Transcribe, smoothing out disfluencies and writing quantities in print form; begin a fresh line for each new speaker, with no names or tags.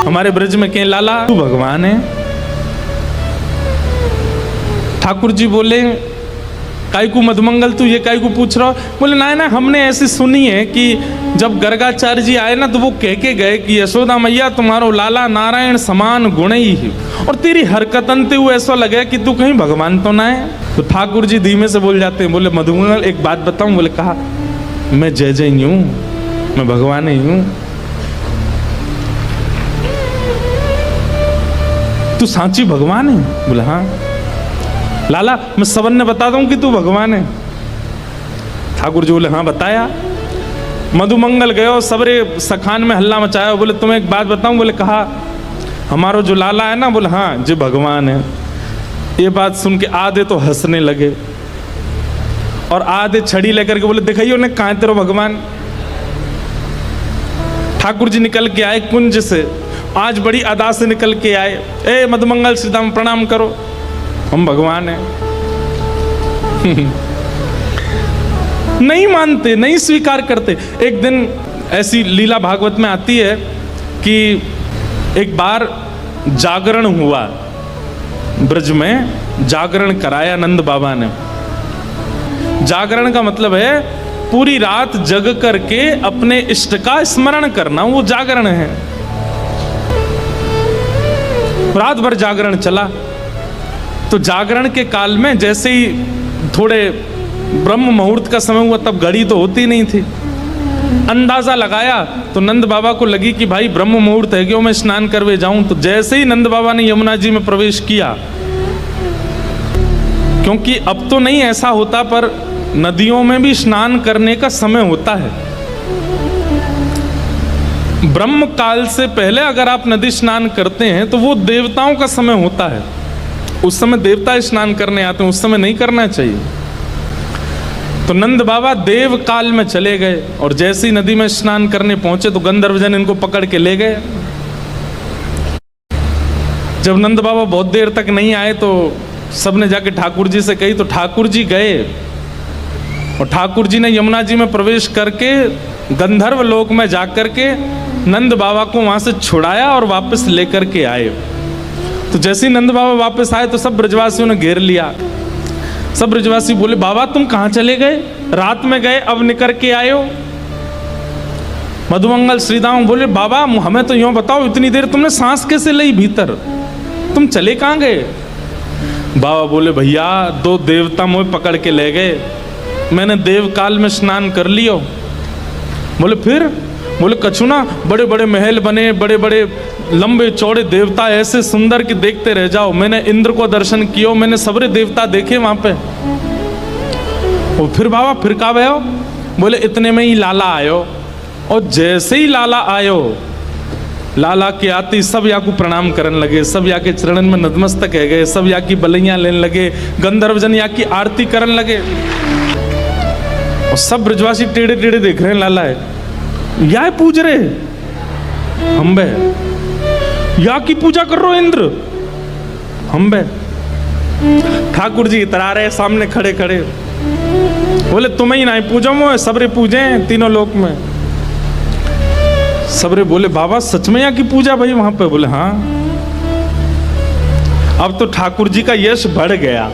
हमारे ब्रज में के लाला तू भगवान है। ठाकुर जी बोले काय को मधुमंगल तू ये काय को पूछ रहा हो? बोले ना ना, हमने ऐसी सुनी है कि जब गर्गाचार्य जी आए ना तो वो कह के गए कि यशोदा मैया तुम्हारो लाला नारायण समान गुण ही, और तेरी हरकतन ते हुए ऐसा लगे कि तू कहीं भगवान तो ना है। तो ठाकुर जी धीमे से बोल जाते हैं, बोले मधुमंगल एक बात बताऊं? बोले कहा, मैं जय जय ही हूं, मैं भगवान ही हूं। तू सांची भगवान है? बोले हाँ। लाला मैं सबन ने बता दूं कि तू भगवान है? ठाकुर जी बोले हाँ बताया। मधुमंगल गयो, सबरे सखान में हल्ला मचाया। बोले तुम्हें एक बात बताऊं? बोले कहा, हमारो जो लाला है ना, बोले हाँ जी भगवान है। ये बात सुन के आधे तो हंसने लगे और आधे छड़ी लेकर के बोले दिखाइयो ने कहां तेरो भगवान। ठाकुर जी निकल के आए कुंज से, आज बड़ी अदा से निकल के आए। ए मधुमंगल सीताराम प्रणाम करो, हम भगवान हैं। नहीं मानते, नहीं स्वीकार करते। एक दिन ऐसी लीला भागवत में आती है कि एक बार जागरण हुआ, ब्रज में जागरण कराया नंद बाबा ने। जागरण का मतलब है पूरी रात जग करके अपने इष्ट का स्मरण करना, वो जागरण है। रात भर जागरण चला। तो जागरण के काल में जैसे ही थोड़े ब्रह्म मुहूर्त का समय हुआ, तब घड़ी तो होती नहीं थी, अंदाजा लगाया तो नंद बाबा को लगी कि भाई ब्रह्म मुहूर्त है, क्यों मैं स्नान करवे जाऊं। तो जैसे ही नंद बाबा ने यमुना जी में प्रवेश किया, क्योंकि अब तो नहीं ऐसा होता, पर नदियों में भी स्नान करने का समय होता है। ब्रह्म काल से पहले अगर आप नदी स्नान करते हैं तो वो देवताओं का समय होता है, उस समय देवता स्नान करने आते हैं, उस समय नहीं करना चाहिए। तो नंद बाबा देव काल में चले गए और जैसे ही नदी में स्नान करने पहुंचे तो गंधर्वजन इनको पकड़ के ले गए। जब नंद बाबा बहुत देर तक नहीं आए तो सबने जाके ठाकुर जी से कही, तो ठाकुर जी गए और ठाकुर जी ने यमुना जी में प्रवेश करके गंधर्व लोक में जाकर के नंद बाबा को वहां से छुड़ाया और वापस लेकर के आए। तो जैसे ही नंद बाबा वापस आए तो सब ब्रजवासियों ने घेर लिया। सब ब्रजवासी बोले, बाबा तुम कहां चले गए? रात में गए, अब निकल के आए हो। मधुमंगल श्रीदाम बोले, बाबा हमें तो यूं बताओ, इतनी देर तुमने सांस कैसे ली भीतर, तुम चले कहां गए? बाबा बोले, भैया दो देवता मुझे पकड़ के ले गए, मैंने देव काल में स्नान कर लियो। बोले फिर? बोले कछु ना, बड़े बड़े महल बने, बड़े बड़े लंबे चौड़े देवता ऐसे सुंदर कि देखते रह जाओ। मैंने इंद्र को दर्शन किया, मैंने सबरे देवता देखे वहां पे। और फिर बाबा फिर कहा भयो? बोले इतने में ही लाला आयो, और जैसे ही लाला आयो, लाला के आते सब या को प्रणाम करने लगे, सब या के चरणन में नतमस्तक है गए, सब या की बलैया लेने लगे, गंधर्वजन या की आरती करने लगे। और सब ब्रजवासी टेढ़े टेढ़े देख रहे हैं, लाला है या पूज रहे हम बे, या की पूजा कर रहे इंद्र हम बे। ठाकुर जी इतरा रहे सामने खड़े खड़े, बोले तुम्हें ही ना पूजो, मोह सबरे पूजे तीनों लोक में। सबरे बोले, बाबा सच में या की पूजा भाई वहां पे? बोले हाँ। अब तो ठाकुर जी का यश बढ़ गया।